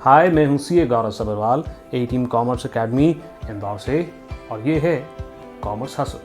हाय, मैं हूं CA Gaurav Sabharwal, a Team Commerce Academy Indore से, और ये है Commerce Hustle.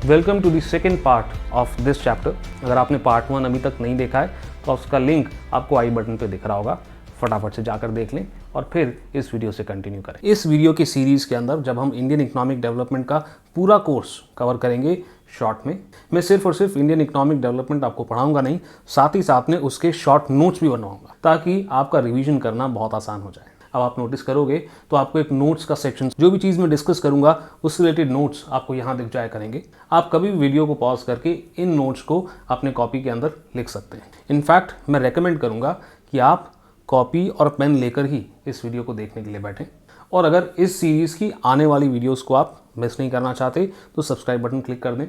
Welcome to the second part of this chapter. अगर आपने पार्ट 1 अभी तक नहीं देखा है तो उसका लिंक आपको आई बटन पे दिख रहा होगा, फटाफट से जाकर देख लें और फिर इस वीडियो से कंटिन्यू करें। इस वीडियो की सीरीज़ के अंदर जब हम इंडियन इकोनॉमिक डेवलपमेंट का पूरा कोर्स कवर करेंगे शॉर्ट में, मैं सिर्फ और सिर्फ इंडियन इकोनॉमिक डेवलपमेंट आपको पढ़ाऊंगा नहीं, साथ ही साथ में उसके शॉर्ट नोट्स भी बनवाऊंगा ताकि आपका रिवीजन करना बहुत आसान हो जाए। अब आप नोटिस करोगे तो आपको एक नोट्स का सेक्शन, जो भी चीज़ मैं डिस्कस करूंगा उससे रिलेटेड नोट्स आपको यहाँ दिख जाया करेंगे। आप कभी भी वीडियो को पॉज करके इन नोट्स को अपने कॉपी के अंदर लिख सकते हैं। इनफैक्ट मैं रेकमेंड करूँगा कि आप कॉपी और पेन लेकर ही इस वीडियो को देखने के लिए बैठें। और अगर इस सीरीज़ की आने वाली वीडियोज़ को आप मिस नहीं करना चाहते तो सब्सक्राइब बटन क्लिक कर दें,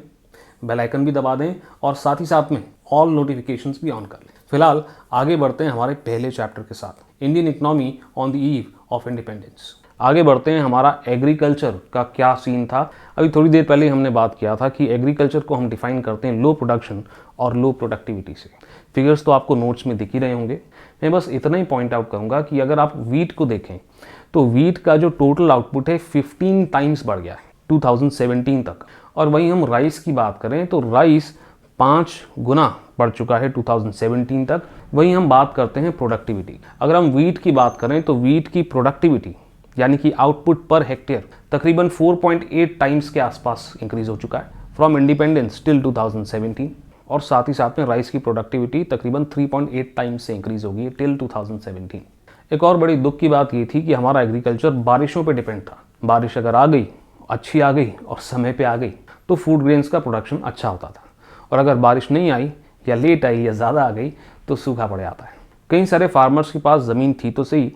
बेल आइकन भी दबा दें और साथ ही साथ में ऑल नोटिफिकेशंस भी ऑन कर लें। फिलहाल आगे बढ़ते हैं हमारे पहले चैप्टर के साथ, Indian economy on the eve of independence. आगे बढ़ते हैं, हमारा एग्रीकल्चर का क्या सीन था। अभी थोड़ी देर पहले हमने बात किया था कि एग्रीकल्चर को हम डिफाइन करते हैं लो प्रोडक्शन और लो प्रोडक्टिविटी से। फिगर्स तो आपको नोट्स में दिख ही रहे होंगे। मैं बस इतना ही पॉइंट आउट करूंगा कि अगर आप वीट को देखें तो वीट का जो टोटल आउटपुट है 15 टाइम्स बढ़ गया है 2017 तक, और वहीं हम राइस की बात करें तो राइस 5 गुना बढ़ चुका है 2017 तक। वहीं हम बात करते हैं प्रोडक्टिविटी। अगर हम वीट की बात करें तो वीट की प्रोडक्टिविटी यानी कि आउटपुट पर हेक्टेयर तकरीबन 4.8 टाइम्स के आसपास इंक्रीज हो चुका है फ्रॉम इंडिपेंडेंस टिल 2017, और साथ ही साथ में राइस की प्रोडक्टिविटी तकरीबन 3.8 टाइम्स से इंक्रीज होगी टिल 2017। एक और बड़ी दुख की बात ये थी कि हमारा एग्रीकल्चर बारिशों पे डिपेंड था। बारिश अगर आ गई, अच्छी आ गई और समय पे आ गई तो फूड ग्रेन्स का प्रोडक्शन अच्छा होता था, और अगर बारिश नहीं आई या लेट आई या ज़्यादा आ गई तो सूखा पड़ जाता है। कई सारे फार्मर्स के पास ज़मीन थी तो सही,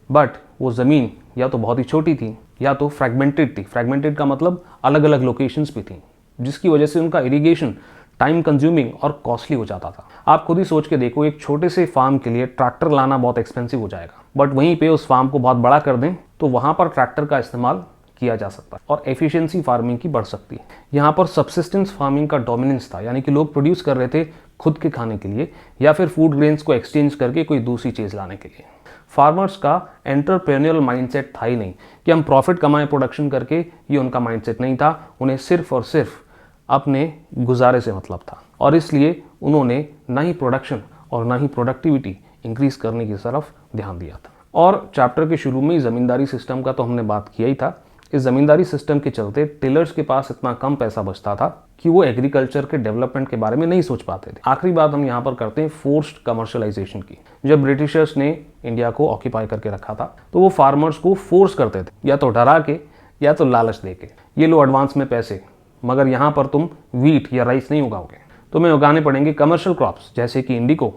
बट वो ज़मीन या तो बहुत ही छोटी थी या तो फ्रैगमेंटेड थी। फ्रैगमेंटेड का मतलब अलग अलग लोकेशंस पे थी, जिसकी वजह से उनका इरिगेशन टाइम कंज्यूमिंग और कॉस्टली हो जाता था। आप खुद ही सोच के देखो, एक छोटे से फार्म के लिए ट्रैक्टर लाना बहुत एक्सपेंसिव हो जाएगा, बट वहीं पे उस फार्म को बहुत बड़ा कर दें तो वहाँ पर ट्रैक्टर का इस्तेमाल किया जा सकता है और एफिशिएंसी फार्मिंग की बढ़ सकती है। यहाँ पर सब्सिस्टेंस फार्मिंग का डोमिनेंस था, यानी कि लोग प्रोड्यूस कर रहे थे खुद के खाने के लिए या फिर फूड ग्रेन्स को एक्सचेंज करके कोई दूसरी चीज़ लाने के लिए। फार्मर्स का एंटरप्रेन्योरल माइंडसेट था ही नहीं कि हम प्रॉफिट कमाएं प्रोडक्शन करके, ये उनका माइंडसेट नहीं था। उन्हें सिर्फ और सिर्फ अपने गुजारे से मतलब था, और इसलिए उन्होंने ना ही प्रोडक्शन और ना ही प्रोडक्टिविटी इंक्रीज करने की तरफ ध्यान दिया था। और चैप्टर के शुरू में ही ज़मींदारी सिस्टम का तो हमने बात किया ही था। इस ज़मींदारी सिस्टम के चलते टिलर्स के पास इतना कम पैसा बचता था कि वो एग्रीकल्चर के डेवलपमेंट के बारे में नहीं सोच पाते थे। आखिरी बात हम यहाँ पर करते हैं फोर्स्ड कमर्शियलाइजेशन की। जब ब्रिटिशर्स ने इंडिया को ऑक्यूपाई करके रखा था तो वो फार्मर्स को फोर्स करते थे, या तो डरा के या तो लालच दे के, ये लो एडवांस में पैसे, मगर यहाँ पर तुम वीट या राइस नहीं उगाओगे, तुम्हें उगाने पड़ेंगे कमर्शियल क्रॉप्स जैसे कि इंडिको,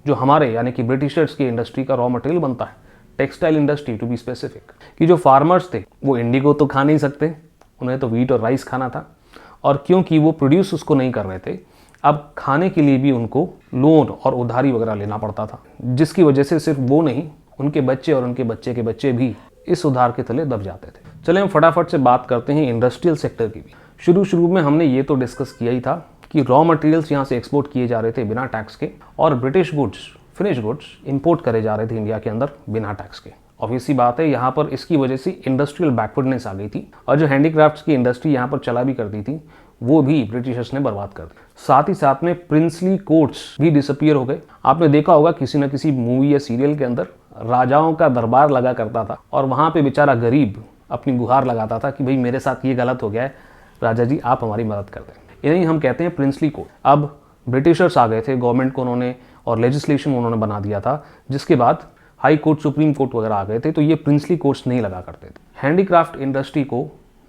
जो हमारे यानी कि ब्रिटिशर्स की इंडस्ट्री का रॉ मटेरियल बनता है, textile industry to be specific. कि जो फार्मर्स थे वो इंडिगो तो खा नहीं सकते, उन्हें तो वीट और राइस खाना था, और क्योंकि वो प्रोड्यूस उसको नहीं कर रहे थे, अब खाने के लिए भी उनको लोन और उधारी वगैरह लेना पड़ता था, जिसकी वजह से सिर्फ वो नहीं, उनके बच्चे और उनके बच्चे के बच्चे भी इस उधार के तले दब जाते थे। चले हम फटाफट से बात करते हैं इंडस्ट्रियल सेक्टर की भी। शुरू में हमने ये तो डिस्कस किया ही था कि रॉ मटेरियल्स यहाँ से एक्सपोर्ट किए जा रहे थे बिना टैक्स के, और British goods, finish goods import करे जा रहे थे इंडिया के अंदर बिना टैक्स के। ऑब्वियस सी बात है, यहाँ पर इसकी वजह से इंडस्ट्रियल बैकवर्डनेस आ गई थी, और जो हैंडीक्राफ्ट्स की इंडस्ट्री यहाँ पर चला भी करती थी वो भी ब्रिटिशर्स ने बर्बाद कर दी। साथ ही साथ में प्रिंसली कोर्ट्स भी डिसअपियर हो गए। आपने देखा होगा किसी न किसी मूवी या सीरियल के अंदर राजाओं का दरबार लगा करता था, और वहाँ पे बेचारा गरीब अपनी गुहार लगाता था कि भाई मेरे साथ ये गलत हो गया है, राजा जी आप हमारी मदद कर दें। इन्हें हम कहते हैं प्रिंसली कोर्ट। अब ब्रिटिशर्स आ गए थे, गवर्नमेंट को उन्होंने और लेजिस्लेशन उन्होंने बना दिया था, जिसके बाद हाई कोर्ट, सुप्रीम कोर्ट वगैरह आ गए थे, तो ये प्रिंसली कोर्ट्स नहीं लगा करते थे। हैंडीक्राफ्ट इंडस्ट्री को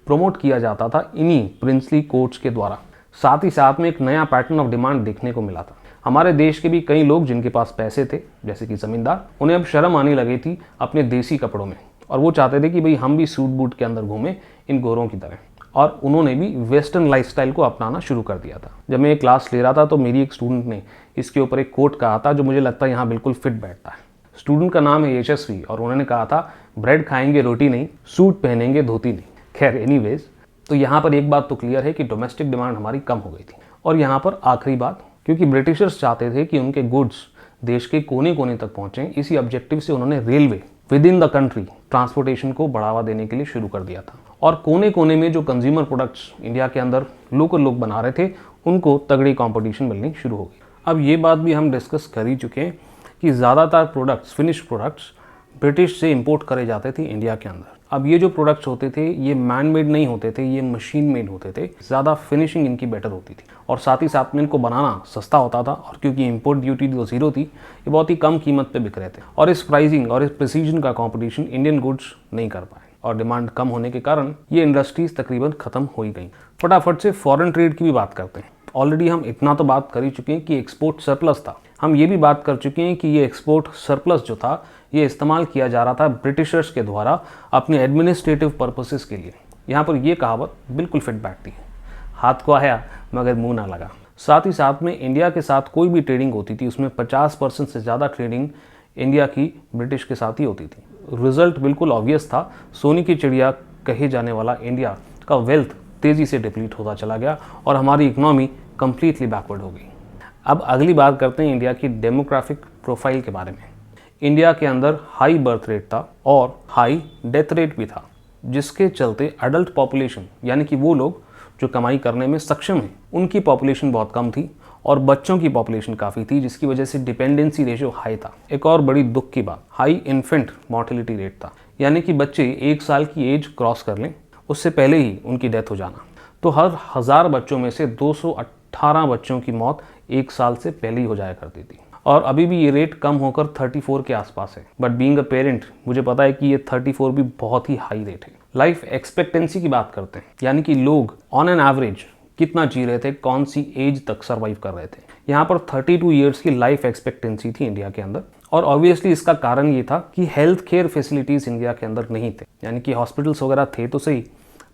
प्रमोट किया जाता था इन्हीं प्रिंसली कोर्ट्स के द्वारा। साथ ही साथ में एक नया पैटर्न ऑफ डिमांड देखने को मिला था। हमारे देश के भी कई लोग जिनके पास पैसे थे, जैसे कि जमींदार, उन्हें अब शर्म आने लगी थी अपने देसी कपड़ों में, और वो चाहते थे कि भाई हम भी सूट बूट के अंदर घूमें इन गोरों की तरह, और उन्होंने भी वेस्टर्न लाइफस्टाइल को अपनाना शुरू कर दिया था। जब मैं ये क्लास ले रहा था तो मेरी एक स्टूडेंट ने इसके ऊपर एक कोट कहा था जो मुझे लगता है यहाँ बिल्कुल फिट बैठता है। स्टूडेंट का नाम है यशस्वी, और उन्होंने कहा था ब्रेड खाएंगे रोटी नहीं, सूट पहनेंगे धोती नहीं। खैर एनीवेज, तो यहाँ पर एक बात तो क्लियर है कि डोमेस्टिक डिमांड हमारी कम हो गई थी। और यहाँ पर आखिरी बात, क्योंकि ब्रिटिशर्स चाहते थे कि उनके गुड्स देश के कोने कोने तक पहुँचें, इसी ऑब्जेक्टिव से उन्होंने railway with in the country transportation को बढ़ावा देने के लिए शुरू कर दिया था। और कोने कोने में जो कंज्यूमर प्रोडक्ट्स इंडिया के अंदर लोकल लोग बना रहे थे, उनको तगड़ी कंपटीशन मिलनी शुरू हो गई। अब ये बात भी हम डिस्कस कर ही चुके हैं कि ज़्यादातर प्रोडक्ट्स, फिनिश प्रोडक्ट्स ब्रिटिश से इंपोर्ट करे जाते थे इंडिया के अंदर। अब ये जो प्रोडक्ट्स होते थे ये मैन मेड नहीं होते थे, ये मशीन मेड होते थे। ज़्यादा फिनिशिंग इनकी बेटर होती थी और साथ ही साथ में इनको बनाना सस्ता होता था। और क्योंकि इंपोर्ट ड्यूटी तो ज़ीरो थी, ये बहुत ही कम कीमत पे बिक रहे थे। और इस प्राइसिंग और इस प्रिसीजन का कॉम्पिटिशन इंडियन गुड्स नहीं कर पाए और डिमांड कम होने के कारण ये इंडस्ट्रीज तकरीबन ख़त्म हो ही गई। फटाफट से फॉरेन ट्रेड की भी बात करते हैं। ऑलरेडी हम इतना तो बात कर ही चुके हैं कि एक्सपोर्ट सरप्लस था। हम ये भी बात कर चुके हैं कि ये एक्सपोर्ट सरप्लस जो था ये इस्तेमाल किया जा रहा था ब्रिटिशर्स के द्वारा अपने एडमिनिस्ट्रेटिव पर्पसेस के लिए। यहाँ पर ये कहावत बिल्कुल फिट बैठती है, हाथ को आया मगर मुंह ना लगा। साथ ही साथ में इंडिया के साथ कोई भी ट्रेडिंग होती थी उसमें 50% से ज़्यादा ट्रेडिंग इंडिया की ब्रिटिश के साथ ही होती थी। रिजल्ट बिल्कुल ऑब्वियस था, सोने की चिड़िया कहे जाने वाला इंडिया का वेल्थ तेज़ी से डिप्लीट होता चला गया और हमारी इकनॉमी कंप्लीटली बैकवर्ड हो गई। अब अगली बात करते हैं इंडिया की डेमोग्राफिक प्रोफाइल के बारे में। इंडिया के अंदर हाई बर्थ रेट था और हाई डेथ रेट भी था, जिसके चलते अडल्ट पॉपुलेशन यानी कि वो लोग जो कमाई करने में सक्षम हैं उनकी पॉपुलेशन बहुत कम थी और बच्चों की पॉपुलेशन काफ़ी थी, जिसकी वजह से डिपेंडेंसी रेशियो हाई था। एक और बड़ी दुख की बात, हाई इन्फेंट मॉर्टेलिटी रेट था, यानी कि बच्चे 1 साल की एज क्रॉस कर लें उससे पहले ही उनकी डेथ हो जाना। तो हर 1000 बच्चों में से 218 बच्चों की मौत 1 साल से पहले ही हो जाया करती थी। और अभी भी ये रेट कम होकर 34 के आसपास है। बट बीइंग अ पेरेंट मुझे पता है कि ये 34 भी बहुत ही हाई रेट है। लाइफ एक्सपेक्टेंसी की बात करते हैं, यानी कि लोग ऑन एन एवरेज कितना जी रहे थे, कौन सी एज तक सर्वाइव कर रहे थे। यहाँ पर 32 ईयर्स की लाइफ एक्सपेक्टेंसी थी इंडिया के अंदर। और ऑब्वियसली इसका कारण ये था कि हेल्थ केयर फैसिलिटीज़ इंडिया के अंदर नहीं थे, यानी कि हॉस्पिटल्स वगैरह थे तो सही,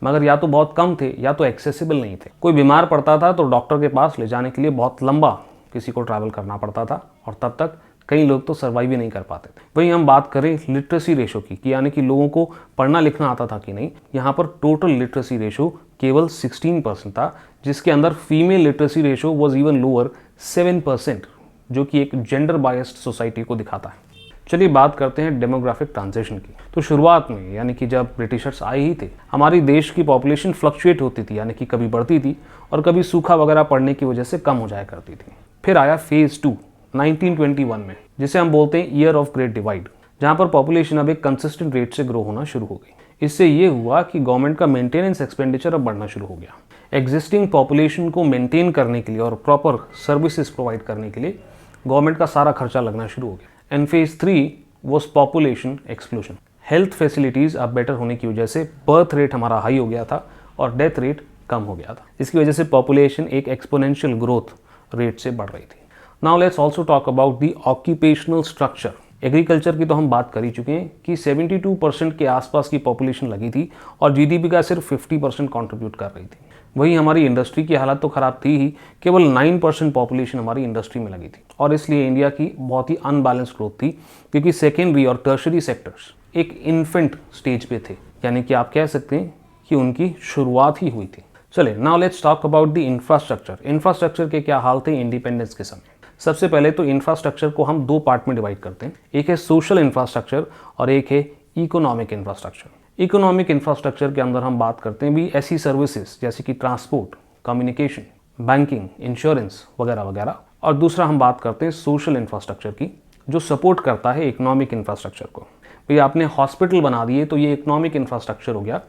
मगर या तो बहुत कम थे या तो एक्सेसिबल नहीं थे। कोई बीमार पड़ता था तो डॉक्टर के पास ले जाने के लिए बहुत लंबा किसी को ट्रैवल करना पड़ता था और तब तक कई लोग तो सर्वाइव ही नहीं कर पाते थे। वहीं हम बात करें लिटरेसी रेशो की, कि यानी कि लोगों को पढ़ना लिखना आता था कि नहीं, यहाँ पर टोटल लिटरेसी रेशो केवल 16% था, जिसके अंदर female literacy ratio was even lower 7%, जो कि एक जेंडर बायस्ड सोसाइटी को दिखाता है। चलिए बात करते हैं डेमोग्राफिक ट्रांजिशन की। तो शुरुआत में यानी कि जब ब्रिटिशर्स आए ही थे, हमारी देश की पॉपुलेशन फ्लक्चुएट होती थी, यानी कि कभी बढ़ती थी और कभी सूखा वगैरह पड़ने की वजह से कम हो जाया करती थी। फिर आया फेज 2 1921 में, जिसे हम बोलते हैं ईयर ऑफ ग्रेट डिवाइड, जहाँ पर पॉपुलेशन अब एक कंसिस्टेंट रेट से ग्रो होना शुरू हो गई। इससे ये हुआ कि गवर्नमेंट का मेंटेनेंस एक्सपेंडिचर अब बढ़ना शुरू हो गया। एग्जिस्टिंग पॉपुलेशन को मेंटेन करने के लिए और प्रॉपर सर्विसेज प्रोवाइड करने के लिए गवर्नमेंट का सारा खर्चा लगना शुरू हो गया। And phase 3 was population explosion. Health facilities अब बेटर होने की वजह से बर्थ रेट हमारा हाई हो गया था और डेथ रेट कम हो गया था। इसकी वजह से पॉपुलेशन एक एक्सपोनेंशियल ग्रोथ रेट से बढ़ रही थी। Now let's also talk about the occupational structure. Agriculture की तो हम बात कर ही चुके हैं कि 72% के आसपास की पॉपुलेशन लगी थी और जीडीपी का सिर्फ 50% कंट्रीब्यूट कर रही थी। वहीं हमारी इंडस्ट्री की हालत तो ख़राब थी ही, केवल 9% पॉपुलेशन हमारी इंडस्ट्री में लगी थी और इसलिए इंडिया की बहुत ही अनबैलेंस ग्रोथ थी, क्योंकि सेकेंडरी और टर्शरी सेक्टर्स एक इन्फेंट स्टेज पे थे, यानी कि आप कह सकते हैं कि उनकी शुरुआत ही हुई थी। चले now let's talk about the infrastructure. Infrastructure के क्या हाल थे इंडिपेंडेंस के समय। सबसे पहले तो इंफ्रास्ट्रक्चर को हम 2 पार्ट में डिवाइड करते हैं, एक है सोशल इंफ्रास्ट्रक्चर और एक है इकोनॉमिक इंफ्रास्ट्रक्चर। इकोनॉमिक इंफ्रास्ट्रक्चर के अंदर हम बात करते हैं भी ऐसी सर्विसेज जैसे कि ट्रांसपोर्ट, कम्युनिकेशन, बैंकिंग, इंश्योरेंस वगैरह वगैरह। और दूसरा हम बात करते हैं सोशल इंफ्रास्ट्रक्चर की, जो सपोर्ट करता है इकोनॉमिक इंफ्रास्ट्रक्चर को। भाई आपने हॉस्पिटल बना दिए तो ये इकोनॉमिक इंफ्रास्ट्रक्चर हो गया,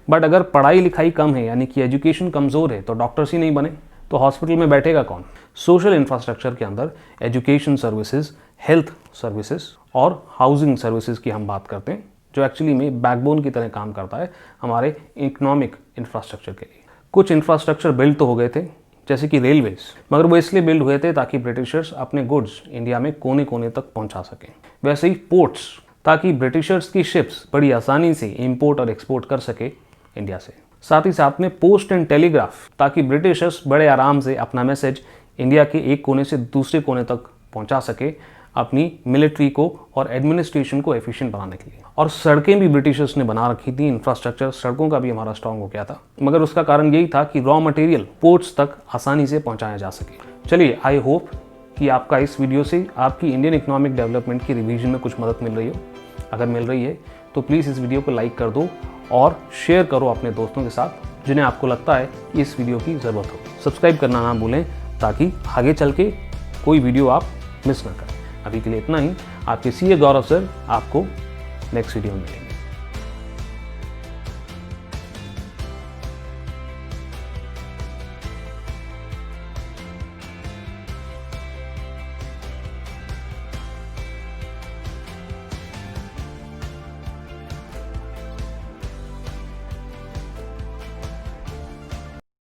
बट अगर पढ़ाई लिखाई कम है यानी कि एजुकेशन कमज़ोर है तो डॉक्टर्स ही नहीं बने तो हॉस्पिटल में बैठेगा कौन। सोशल इंफ्रास्ट्रक्चर के अंदर एजुकेशन सर्विसेज, हेल्थ सर्विसेज और हाउसिंग सर्विसेज की हम बात करते हैं, जो एक्चुअली में बैकबोन की तरह काम करता है हमारे इकोनॉमिक इंफ्रास्ट्रक्चर के लिए। कुछ इंफ्रास्ट्रक्चर बिल्ड तो हो गए थे जैसे कि रेलवेज, मगर वो इसलिए बिल्ड हुए थे ताकि ब्रिटिशर्स अपने गुड्स इंडिया में कोने कोने तक पहुंचा सकें। वैसे ही पोर्ट्स, ताकि ब्रिटिशर्स की शिप्स बड़ी आसानी से इंपोर्ट और एक्सपोर्ट कर सके इंडिया से। साथ ही साथ में पोस्ट एंड टेलीग्राफ, ताकि ब्रिटिशर्स बड़े आराम से अपना मैसेज इंडिया के एक कोने से दूसरे कोने तक पहुंचा सके अपनी मिलिट्री को और एडमिनिस्ट्रेशन को एफिशिएंट बनाने के लिए। और सड़कें भी ब्रिटिशर्स ने बना रखी थी, इंफ्रास्ट्रक्चर सड़कों का भी हमारा स्ट्रांग हो गया था, मगर उसका कारण यही था कि रॉ मटेरियल पोर्ट्स तक आसानी से पहुंचाया जा सके। चलिए, आई होप कि आपका इस वीडियो से आपकी इंडियन इकोनॉमिक डेवलपमेंट की रिवीजन में कुछ मदद मिल रही हो। अगर मिल रही है तो प्लीज़ इस वीडियो को लाइक कर दो और शेयर करो अपने दोस्तों के साथ जिन्हें आपको लगता है कि इस वीडियो की ज़रूरत हो। सब्सक्राइब करना ना भूलें ताकि आगे चल के कोई वीडियो आप मिस ना करें। अभी के लिए इतना ही। आपके सीए गौरव सर आपको नेक्स्ट वीडियो में मिलेंगे।